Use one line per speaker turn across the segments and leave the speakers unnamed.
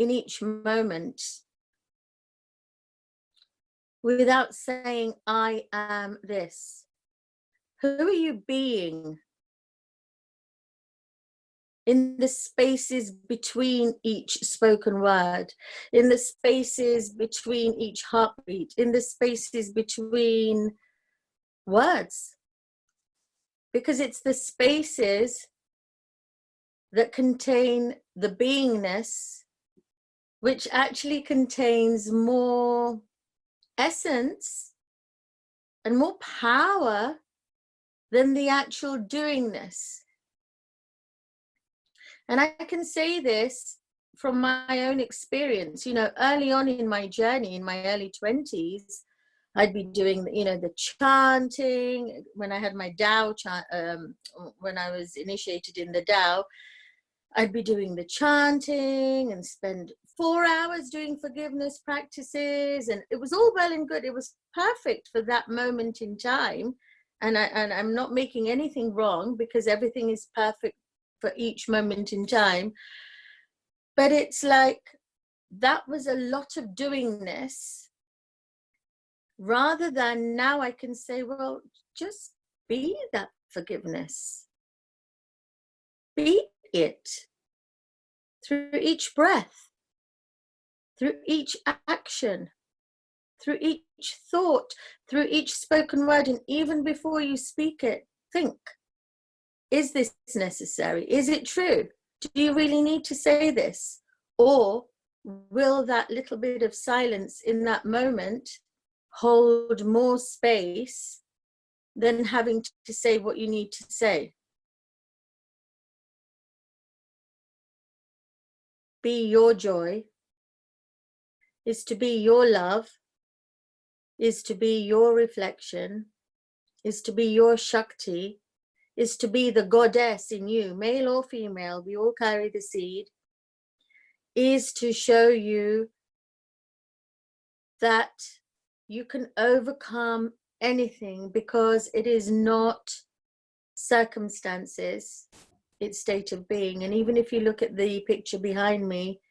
in each moment without saying, I am this. Who are you being in the spaces between each spoken word, in the spaces between each heartbeat, in the spaces between words? Because it's the spaces that contain the beingness, which actually contains more essence and more power than the actual doingness. And I can say this from my own experience. You know, early on in my journey, in my early 20s, I'd be doing, you know, the chanting. When I had my Tao chant, when I was initiated in the Tao, I'd be doing the chanting and spend 4 hours doing forgiveness practices, and it was all well and good. It was perfect for that moment in time, and I'm not making anything wrong, because everything is perfect for each moment in time. But it's like that was a lot of doingness, rather than now I can say, well, just be that forgiveness. Be it through each breath, through each action, through each thought, through each spoken word. And even before you speak it, think, is this necessary? Is it true? Do you really need to say this? Or will that little bit of silence in that moment hold more space than having to say what you need to say? Be your joy, is to be your love, is to be your reflection, is to be your Shakti, is to be the goddess in you, male or female, we all carry the seed, is to show you that you can overcome anything, because it is not circumstances, it's state of being. And even if you look at the picture behind me,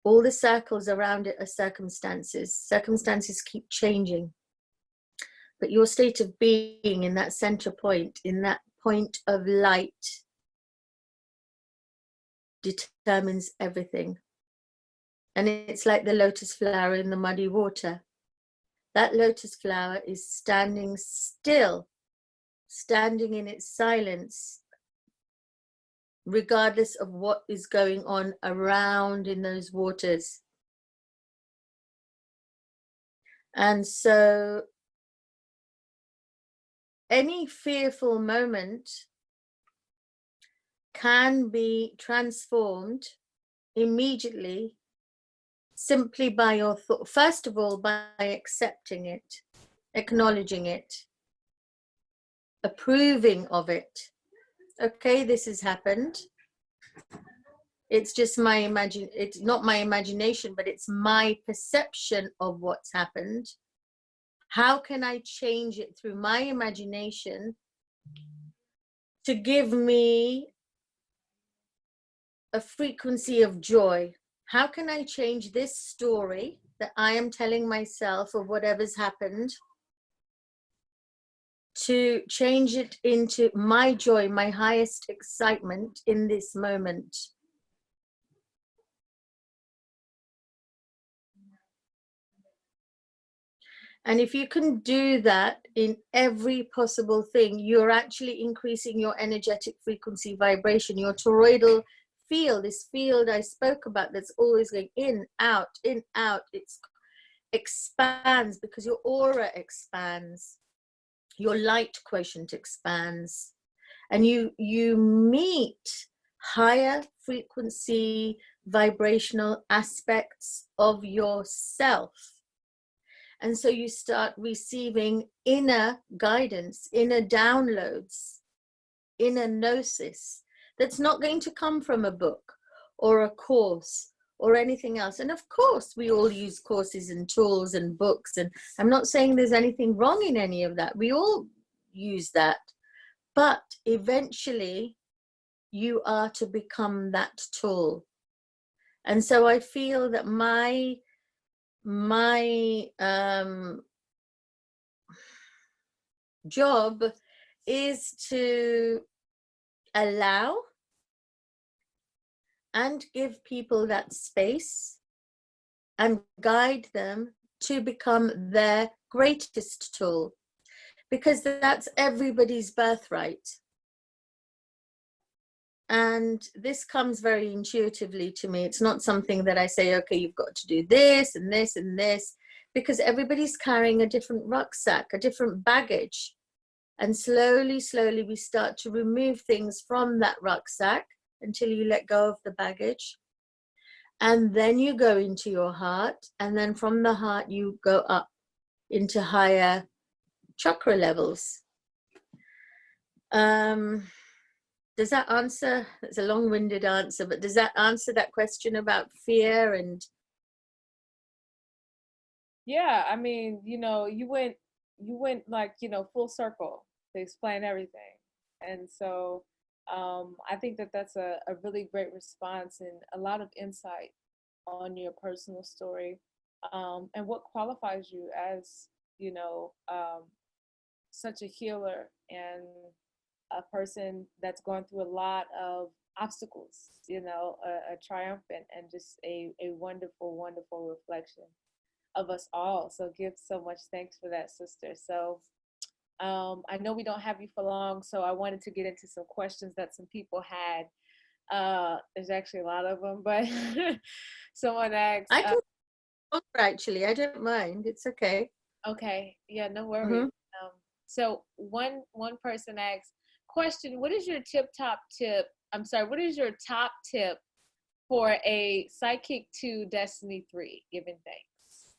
all the circles around it are circumstances. Circumstances keep changing, but your state of being in that center point, in that point of light, determines everything. And it's like the lotus flower in the muddy water. That lotus flower is standing still, standing in its silence, regardless of what is going on around in those waters. And so any fearful moment can be transformed immediately, simply by your thought. First of all, by accepting it, acknowledging it, approving of it. Okay, this has happened. It's just my it's not my imagination, but it's my perception of what's happened. How can I change it through my imagination to give me a frequency of joy? How can I change this story that I am telling myself of whatever's happened to change it into my joy, my highest excitement in this moment? And if you can do that in every possible thing, you're actually increasing your energetic frequency vibration, your toroidal field, this field I spoke about that's always going in, out, it expands because your aura expands, your light quotient expands, and you meet higher frequency vibrational aspects of yourself. And so you start receiving inner guidance, inner downloads, inner gnosis that's not going to come from a book or a course or anything else. And of course, we all use courses and tools and books. And I'm not saying there's anything wrong in any of that. We all use that. But eventually, you are to become that tool. And so I feel that my job is to allow and give people that space and guide them to become their greatest tool, because that's everybody's birthright. And this comes very intuitively to me. It's not something that I say, okay, you've got to do this and this and this, because everybody's carrying a different rucksack, a different baggage. And slowly, slowly, we start to remove things from that rucksack until you let go of the baggage. And then you go into your heart. And then from the heart, you go up into higher chakra levels. Does that answer? It's a long-winded answer, but does that answer that question about fear? And
yeah, I mean, you know, you went like, you know, full circle to explain everything. And so I think that that's a really great response and a lot of insight on your personal story, and what qualifies you as, you know, such a healer and a person that's gone through a lot of obstacles, you know, a triumphant and just a wonderful, wonderful reflection of us all. So give so much thanks for that, sister. So I know we don't have you for long, so I wanted to get into some questions that some people had. There's actually a lot of them, but someone asked.
I can actually, I don't mind. It's okay.
Okay, yeah, no worries. So one person asked, question: what is your top tip? I'm sorry, what is your top tip for a Psychic 2 Destiny 3? Giving thanks.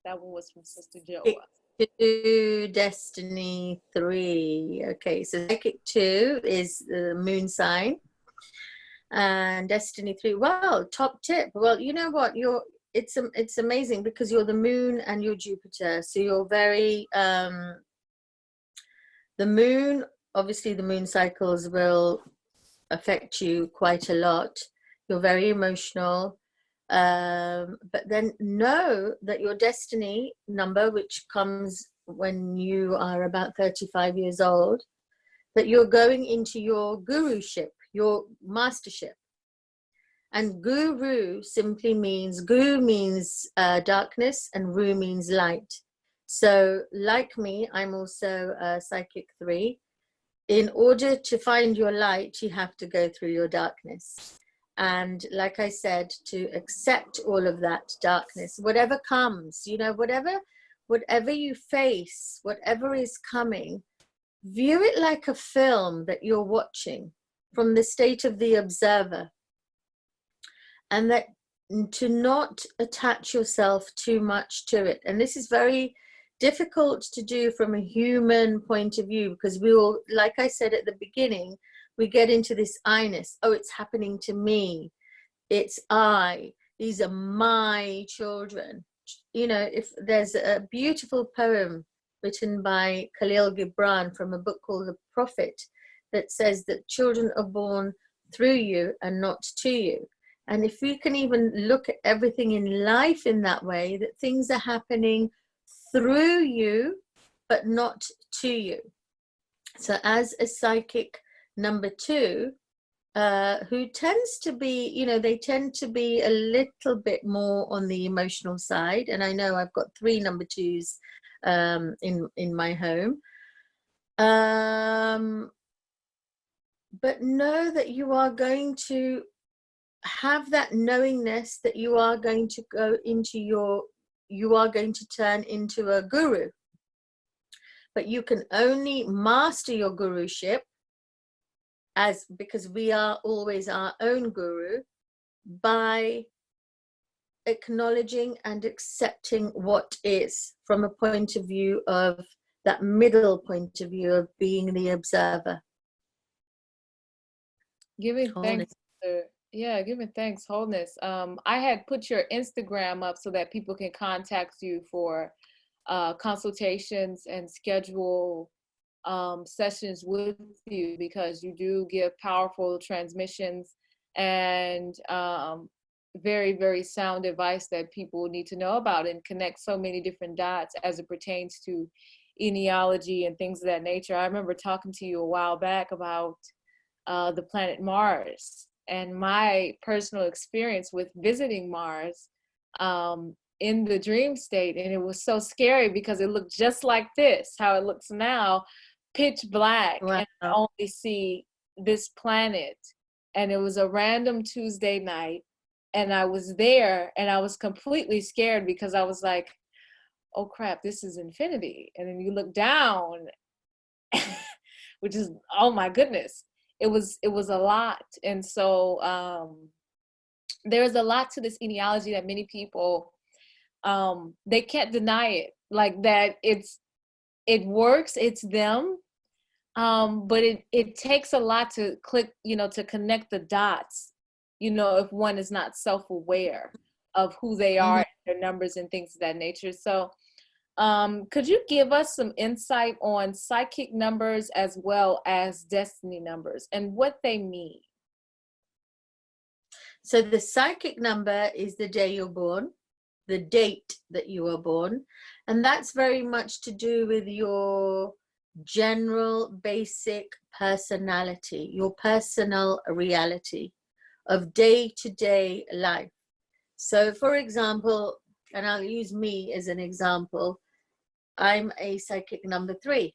That one was from Sister Joa.
2 Destiny 3. Okay, so Psychic 2 is the moon sign, and Destiny 3. Wow, top tip. Well, you know what? It's amazing because you're the moon and you're Jupiter, so you're very the moon. Obviously, the moon cycles will affect you quite a lot. You're very emotional. But then know that your destiny number, which comes when you are about 35 years old, that you're going into your guruship, your mastership. And guru simply means, gu means darkness and ru means light. So like me, I'm also a Psychic 3. In order to find your light, you have to go through your darkness. And like I said, to accept all of that darkness, whatever comes, you know, whatever you face, whatever is coming, view it like a film that you're watching from the state of the observer. And that to not attach yourself too much to it. And this is very difficult to do from a human point of view, because we all, like I said at the beginning, we get into this I-ness. Oh, it's happening to me. It's I. These are my children. You know, if there's a beautiful poem written by Khalil Gibran from a book called The Prophet that says that children are born through you and not to you. And if we can even look at everything in life in that way, that things are happening through you, but not to you. So as a Psychic number 2, who tends to be, you know, they tend to be a little bit more on the emotional side. And I know I've got 3 number 2s in my home. But know that you are going to have that knowingness that you are going to go into you are going to turn into a guru. But you can only master your guruship because we are always our own guru, by acknowledging and accepting what is, from a point of view of that middle point of view of being the observer.
Giving thanks. Yeah, giving thanks, wholeness. I had put your Instagram up so that people can contact you for consultations and schedule sessions with you, because you do give powerful transmissions, and very, very sound advice that people need to know about, and connect so many different dots as it pertains to genealogy and things of that nature. I remember talking to you a while back about the planet Mars and my personal experience with visiting Mars in the dream state. And it was so scary because it looked just like this, how it looks now, pitch black.
Wow.
And I only see this planet. And it was a random Tuesday night. And I was there and I was completely scared because I was like, oh crap, this is infinity. And then you look down, which is, oh my goodness, it was a lot. And so there's a lot to this genealogy that many people, they can't deny it, like that it works, it's them. But it takes a lot to click, to connect the dots, if one is not self-aware of who they are, their numbers and things of that nature. So could you give us some insight on psychic numbers as well as destiny numbers and what they mean?
So the psychic number is the day you're born, the date that you were born, and that's very much to do with your general basic personality, your personal reality of day-to-day life. So for example, and I'll use me as an example, I'm a psychic number 3,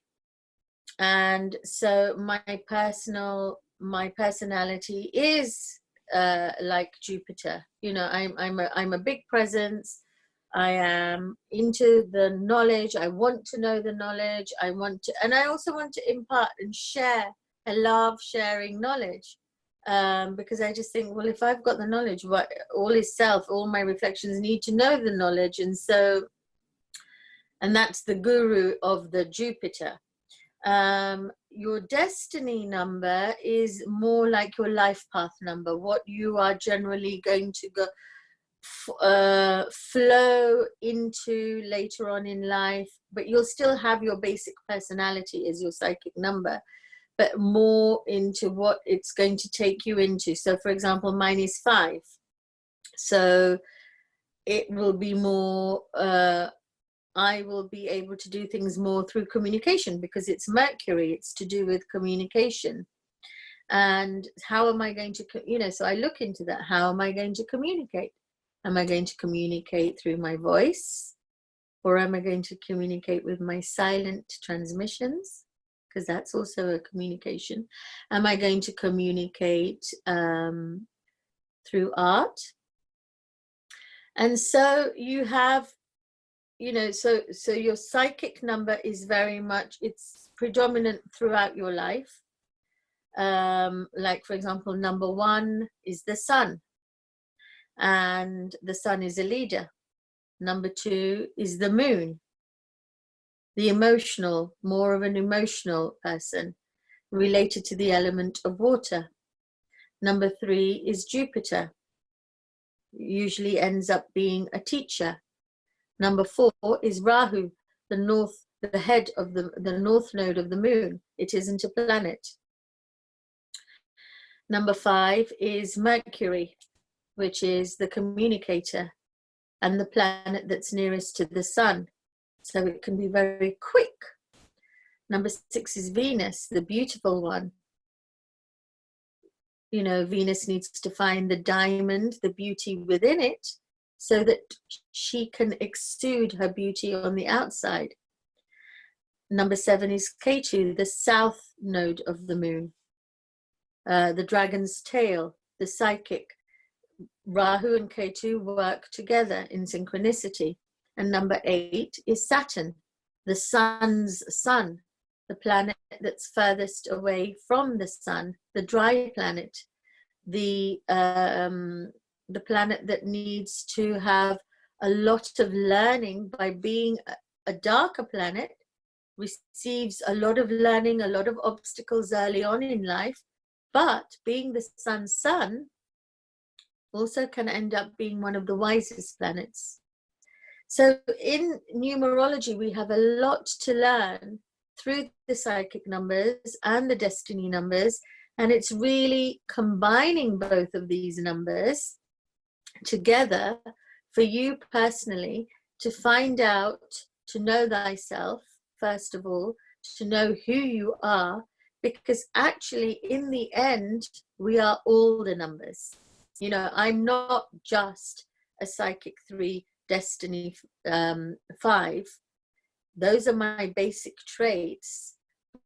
and so my personality is like Jupiter. I'm a big presence. I am into the knowledge. I want to know the knowledge. And I also want to impart and share. I love sharing knowledge because I just think, well, if I've got the knowledge, all is self, all my reflections need to know the knowledge. And that's the guru of the Jupiter. Your destiny number is more like your life path number, what you are generally going to go flow into later on in life, but you'll still have your basic personality as your psychic number, but more into what it's going to take you into. So for example, mine is 5, so it will be more I will be able to do things more through communication because it's Mercury, it's to do with communication. And how am I going to, so I look into that. How am I going to communicate? Am I going to communicate through my voice? Or am I going to communicate with my silent transmissions? Because that's also a communication. Am I going to communicate through art? And so you have, so your psychic number is very much, it's predominant throughout your life. Like for example, number 1 is the sun, and the sun is a leader. Number 2 is the moon, the emotional, more of an emotional person related to the element of water. Number 3 is Jupiter, usually ends up being a teacher. Number 4 is Rahu, the head of the north node of the moon. It isn't a planet. Number 5 is Mercury, which is the communicator and the planet that's nearest to the sun. So it can be very quick. Number 6 is Venus, the beautiful one. Venus needs to find the diamond, the beauty within it, so that she can exude her beauty on the outside. Number 7 is Ketu, the south node of the moon, the dragon's tail, the psychic. Rahu and Ketu work together in synchronicity. And number 8 is Saturn, the sun's sun, the planet that's furthest away from the sun, the dry planet, the planet that needs to have a lot of learning by being a darker planet, receives a lot of learning, a lot of obstacles early on in life, but being the sun's sun also can end up being one of the wisest planets. So in numerology, we have a lot to learn through the psychic numbers and the destiny numbers, and it's really combining both of these numbers together for you personally to find out, to know thyself, first of all, to know who you are, because actually in the end, we are all the numbers. You know, I'm not just a psychic 3, destiny 5. Those are my basic traits.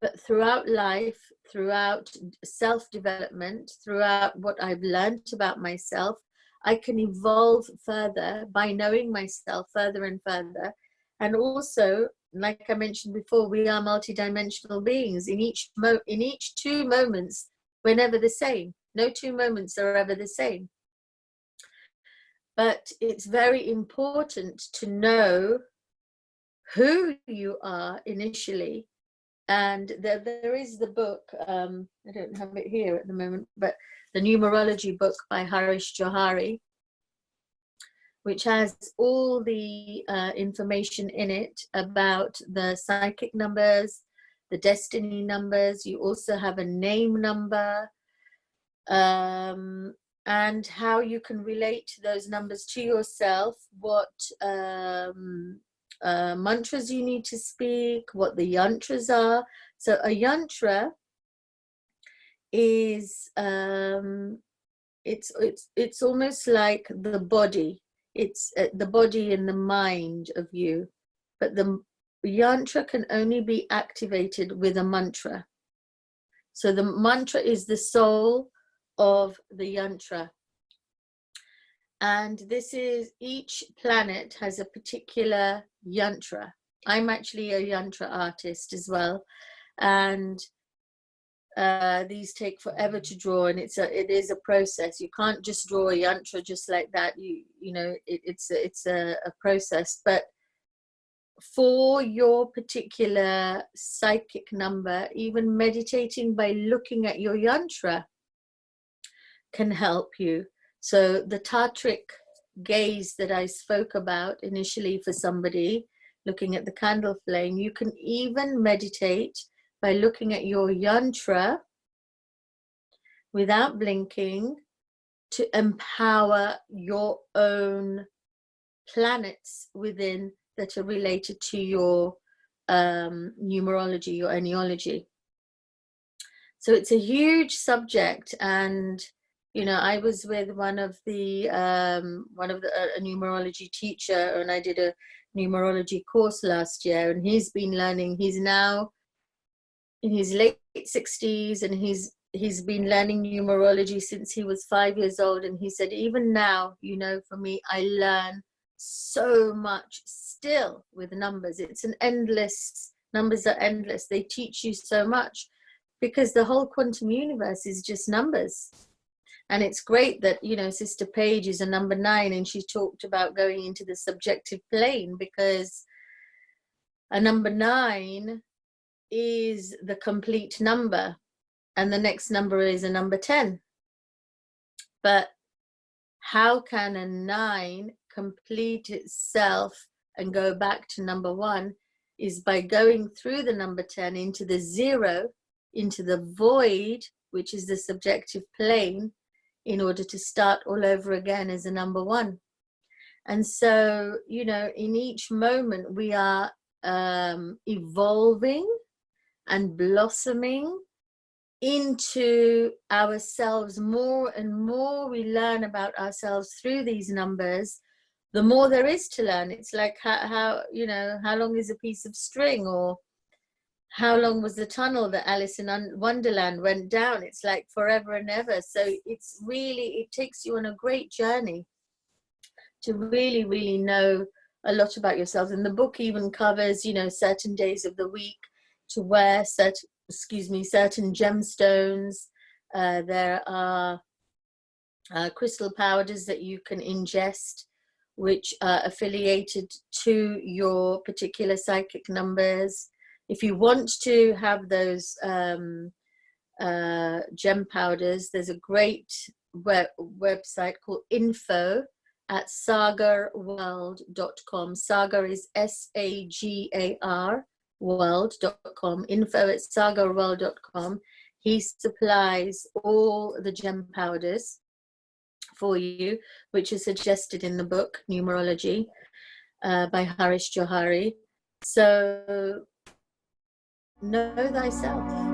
But throughout life, throughout self-development, throughout what I've learned about myself, I can evolve further by knowing myself further and further. And also, like I mentioned before, we are multidimensional beings. In each 2 moments, we're never the same. No 2 moments are ever the same. But it's very important to know who you are initially. And there is the book, I don't have it here at the moment, but the numerology book by Harish Johari, which has all the information in it about the psychic numbers, the destiny numbers. You also have a name number, and how you can relate those numbers to yourself, what mantras you need to speak, what the yantras are. So a yantra is it's almost like the body. It's the body and the mind of you, but the yantra can only be activated with a mantra. So the mantra is the soul of the yantra. And this is, each planet has a particular yantra. I'm actually a yantra artist as well, and these take forever to draw, and it is a process. You can't just draw a yantra just like that. You know, it's a process. But for your particular psychic number, even meditating by looking at your yantra can help you. So the tantric gaze that I spoke about initially for somebody, looking at the candle flame, you can even meditate by looking at your yantra without blinking to empower your own planets within that are related to your numerology, your eniology. So it's a huge subject. And you know, I was with one of the a numerology teacher, and I did a numerology course last year, and he's been learning. He's now in his late 60s, and he's been learning numerology since he was 5 years old. And he said, even now, you know, for me, I learn so much still with numbers. It's an endless, numbers are endless. They teach you so much because the whole quantum universe is just numbers. And it's great that, you know, Sister Paige is a number 9, and she talked about going into the subjective plane, because a number 9 is the complete number, and the next number is a number 10. But how can a 9 complete itself and go back to number 1 is by going through the number 10 into the 0, into the void, which is the subjective plane, in order to start all over again as a number 1. And so, you know, in each moment we are evolving and blossoming into ourselves. More and more we learn about ourselves through these numbers, the more there is to learn. It's like how you know, how long is a piece of string, or how long was the tunnel that Alice in Wonderland went down? It's like forever and ever. So it's really, it takes you on a great journey to really, really know a lot about yourself. And the book even covers, you know, certain days of the week to wear certain gemstones. There are crystal powders that you can ingest, which are affiliated to your particular psychic numbers. If you want to have those gem powders, there's a great website called info@sagarworld.com. Sagar is SAGAR world.com. info@sagarworld.com. He supplies all the gem powders for you, which is suggested in the book Numerology by Harish Johari. So know thyself.